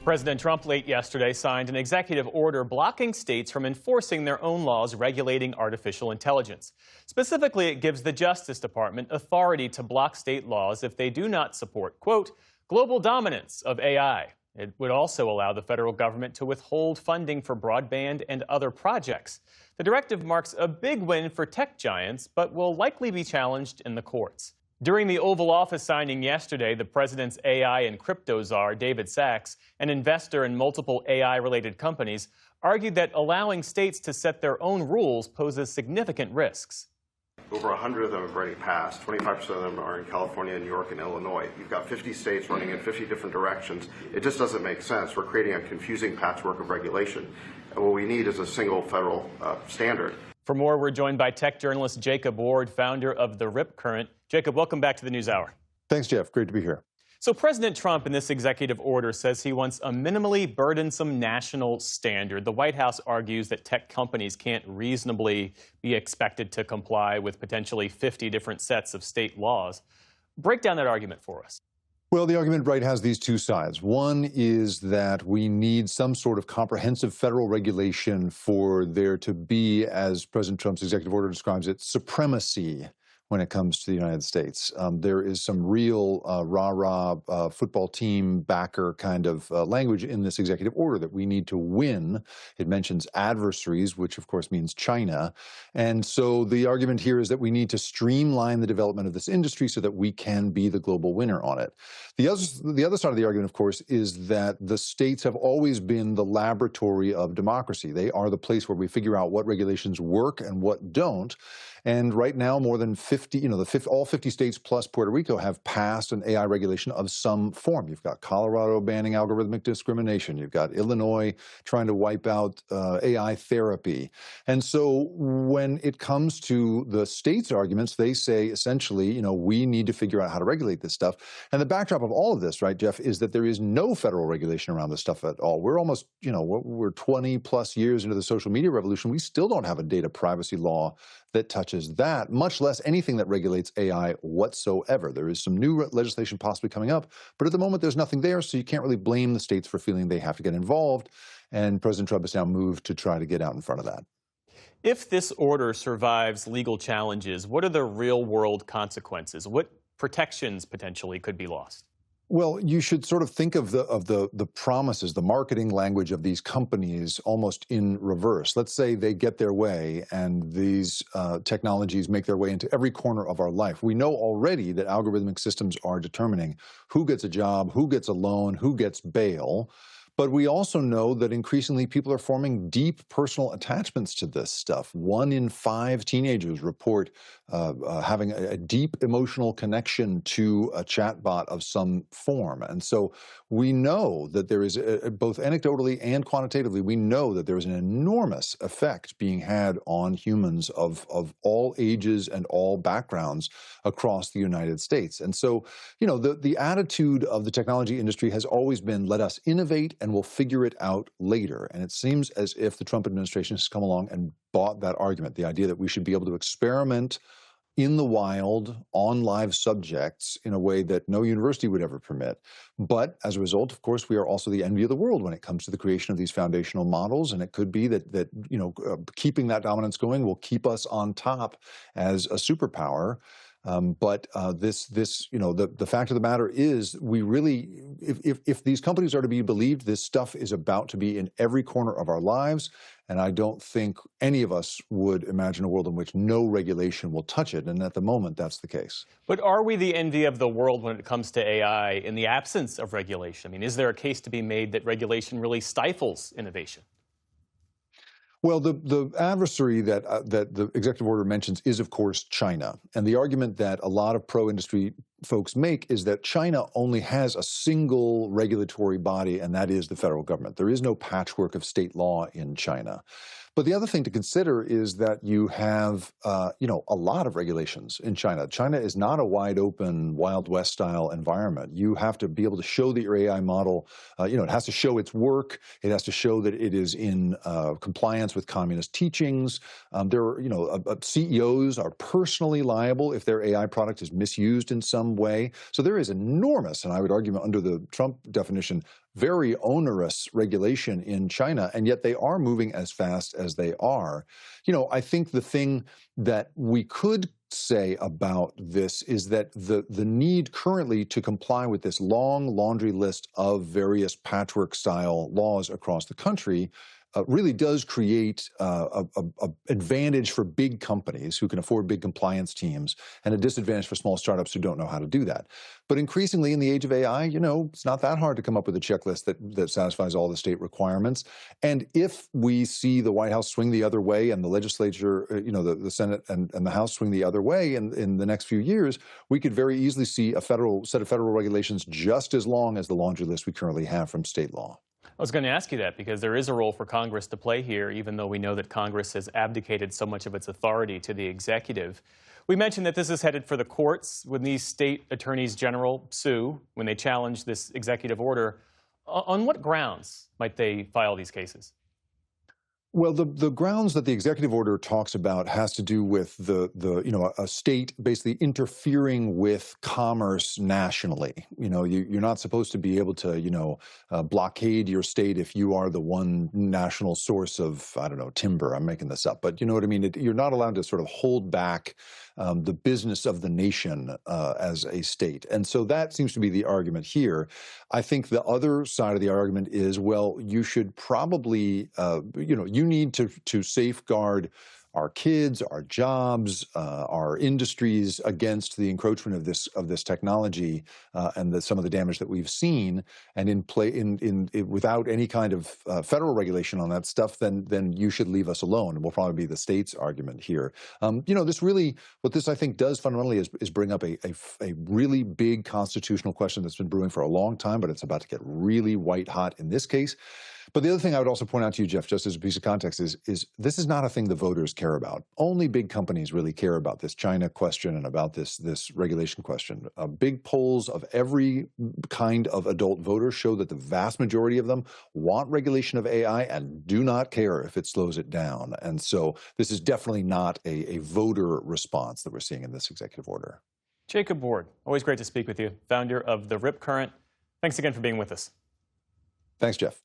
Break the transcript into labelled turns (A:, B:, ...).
A: President Trump late yesterday signed an executive order blocking states from enforcing their own laws regulating artificial intelligence. Specifically, it gives the Justice Department authority to block state laws if they do not support, quote, global dominance of AI. It would also allow the federal government to withhold funding for broadband and other projects. The directive marks a big win for tech giants, but will likely be challenged in the courts. During the Oval Office signing yesterday, the president's AI and crypto czar, David Sachs, an investor in multiple AI-related companies, argued that allowing states to set their own rules poses significant risks.
B: Over 100 of them have already passed. 25% of them are in California, New York, and Illinois. You've got 50 states running in 50 different directions. It just doesn't make sense. We're creating a confusing patchwork of regulation. And what we need is a single federal standard.
A: For more, we're joined by tech journalist Jacob Ward, founder of the Rip Current. Jacob, welcome back to the NewsHour.
C: Thanks, Jeff. Great to be here.
A: So President Trump in this executive order says he wants a minimally burdensome national standard. The White House argues that tech companies can't reasonably be expected to comply with potentially 50 different sets of state laws. Break down that argument for us.
C: Well, the argument, right, has these two sides. One is that we need some sort of comprehensive federal regulation for there to be, as President Trump's executive order describes it, supremacy when it comes to the United States. There is some real rah-rah football team backer kind of language in this executive order that we need to win. It mentions adversaries, which of course means China. And so the argument here is that we need to streamline the development of this industry so that we can be the global winner on it. The other side of the argument, of course, is that the states have always been the laboratory of democracy. They are the place where we figure out what regulations work and what don't. And right now, more than 50, all 50 states plus Puerto Rico have passed an AI regulation of some form. You've got Colorado banning algorithmic discrimination. You've got Illinois trying to wipe out AI therapy. And so when it comes to the states' arguments, they say essentially, we need to figure out how to regulate this stuff. And the backdrop of all of this, right, Jeff, is that there is no federal regulation around this stuff at all. We're almost, we're 20 plus years into the social media revolution. We still don't have a data privacy law that touches that, much less anything that regulates AI whatsoever. There is some new legislation possibly coming up, but at the moment there's nothing there, so you can't really blame the states for feeling they have to get involved, and President Trump has now moved to try to get out in front of that.
A: If this order survives legal challenges, what are the real-world consequences? What protections potentially could be lost?
C: Well, you should sort of think of the promises, the marketing language of these companies almost in reverse. Let's say they get their way and these technologies make their way into every corner of our life. We know already that algorithmic systems are determining who gets a job, who gets a loan, who gets bail. But we also know that increasingly people are forming deep personal attachments to this stuff. 1 in 5 teenagers report having a deep emotional connection to a chatbot of some form. And so we know that there is, both anecdotally and quantitatively, we know that there is an enormous effect being had on humans of all ages and all backgrounds across the United States. And so, the attitude of the technology industry has always been, let us innovate and we'll figure it out later. And it seems as if the Trump administration has come along and bought that argument, the idea that we should be able to experiment in the wild on live subjects in a way that no university would ever permit. But as a result, of course, we are also the envy of the world when it comes to the creation of these foundational models. And it could be that keeping that dominance going will keep us on top as a superpower. But the fact of the matter is, we really, if these companies are to be believed, this stuff is about to be in every corner of our lives. And I don't think any of us would imagine a world in which no regulation will touch it. And at the moment, that's the case.
A: But are we the envy of the world when it comes to AI in the absence of regulation? I mean, is there a case to be made that regulation really stifles innovation?
C: Well, the adversary that the executive order mentions is, of course, China. And the argument that a lot of pro-industry folks make is that China only has a single regulatory body, and that is the federal government. There is no patchwork of state law in China. But the other thing to consider is that you have, a lot of regulations in China. China is not a wide open, Wild West style environment. You have to be able to show that your AI model, it has to show its work. It has to show that it is in compliance with communist teachings. CEOs are personally liable if their AI product is misused in some some way. So there is enormous, and I would argue under the Trump definition, very onerous regulation in China, and yet they are moving as fast as they are. I think the thing that we could say about this is that the need currently to comply with this long laundry list of various patchwork-style laws across the country really does create a advantage for big companies who can afford big compliance teams and a disadvantage for small startups who don't know how to do that. But increasingly in the age of AI, it's not that hard to come up with a checklist that satisfies all the state requirements. And if we see the White House swing the other way and the legislature, the Senate and the House swing the other way in the next few years, we could very easily see a set of federal regulations just as long as the laundry list we currently have from state law.
A: I was going to ask you that because there is a role for Congress to play here, even though we know that Congress has abdicated so much of its authority to the executive. We mentioned that this is headed for the courts when these state attorneys general sue, when they challenge this executive order. On what grounds might they file these cases?
C: Well, the grounds that the executive order talks about has to do with a state basically interfering with commerce nationally. You're not supposed to be able to blockade your state if you are the one national source of, I don't know, timber. I'm making this up, but you know what I mean. You're not allowed to sort of hold back the business of the nation as a state, and so that seems to be the argument here. I think the other side of the argument is, well, you should probably, you need to safeguard our kids, our jobs, our industries against the encroachment of this technology and some of the damage that we've seen. And without any kind of federal regulation on that stuff, then you should leave us alone. And will probably be the state's argument here. What this I think does fundamentally is bring up a really big constitutional question that's been brewing for a long time, but it's about to get really white hot in this case. But the other thing I would also point out to you, Jeff, just as a piece of context, is this is not a thing the voters care about. Only big companies really care about this China question and about this regulation question. Big polls of every kind of adult voter show that the vast majority of them want regulation of AI and do not care if it slows it down. And so this is definitely not a voter response that we're seeing in this executive order.
A: Jacob Ward, always great to speak with you, founder of the Rip Current. Thanks again for being with us.
C: Thanks, Jeff.